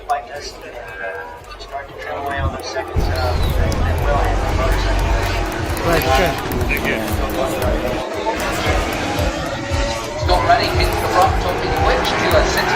like this and start to trim away on the seconds, then we'll have the motorcycle. Right, sure. Scott Redding hits the front, topping the which to a 6